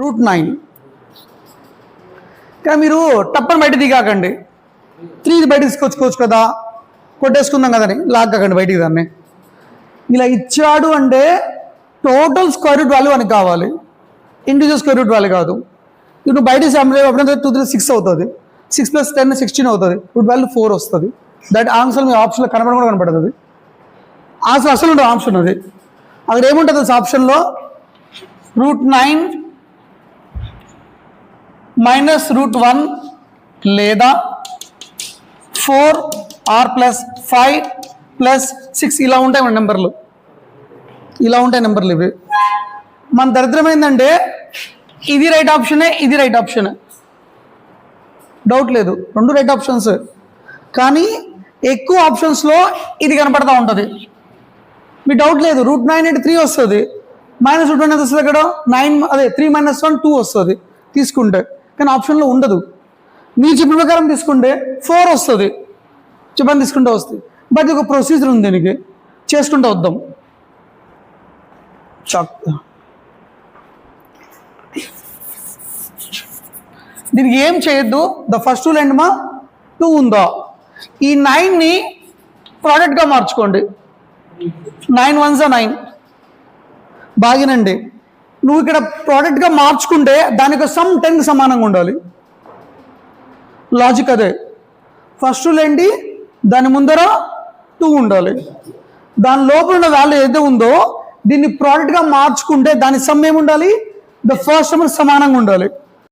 √9. కానీ మీరు టప్పని బయట దిగాకండి, 3 బయట తీసుకొచ్చుకోవచ్చు కదా, కొట్టేసుకుందాం కదని లాక్కకండి బయటికి దాన్ని. ఇలా ఇచ్చాడు అంటే టోటల్ స్క్వేర్ రూట్ వాల్యూ అని కావాలి, ఇండివిజువల్ స్క్వేర్ రూట్ వాల్యూ కాదు. ఇప్పుడు బయట అప్పుడంతా 2 3 6 అవుతుంది, 6 + 10 16 అవుతుంది, రూట్ వాల్యూ 4 వస్తుంది. దట్ ఆన్సర్ మీ ఆప్షన్లో కనపడకుండా కనపడుతుంది. ఆన్సర్ అసలు ఉంటుంది ఆప్షన్ అది. అక్కడ ఏముంటుంది ఆప్షన్లో √9 - √1 లేదా 4 r + 5 + 6 ఇలా ఉంటాయి మన నెంబర్లు, ఇలా ఉంటాయి నెంబర్లు ఇవి. మన దరిద్రం ఏంటంటే ఇది రైట్ ఆప్షనే, ఇది రైట్ ఆప్షనే, డౌట్ లేదు, 2 రైట్ ఆప్షన్స్. కానీ ఎక్కువ ఆప్షన్స్లో ఇది కనపడతా ఉంటుంది. మీ డౌట్ లేదు, √9 అంటే 3 వస్తుంది, -√1 ఎంత వస్తుంది అక్కడ 9, అదే 3 - 1 2 వస్తుంది తీసుకుంటే. కానీ ఆప్షన్లో ఉండదు. మీరు చెప్పిన ప్రకారం తీసుకుంటే 4 వస్తుంది, చెప్పని తీసుకుంటే వస్తుంది. బట్ ఒక ప్రొసీజర్ ఉంది దీనికి, చేసుకుంటూ వద్దాం. దీనికి ఏం చేయొద్దు, ద ఫస్ట్ రూల్ ఏంటమ్మా 2 ఉందా, ఈ 9ని ప్రోడక్ట్గా మార్చుకోండి. 9 1s 9 బాగినండి. నువ్వు ఇక్కడ ప్రోడక్ట్గా మార్చుకుంటే దానికి సమ్ 10కి సమానంగా ఉండాలి. లాజిక్ అదే. ఫస్ట్ రూల్ ఏంటి, దాని ముందర 2 ఉండాలి, దాని లోపల ఉన్న వాల్యూ ఏదైతే ఉందో దీన్ని ప్రోడక్ట్గా మార్చుకుంటే దాని సమ్ ఏముండాలి, ద ఫస్ట్ నెంబర్ సమానంగా ఉండాలి.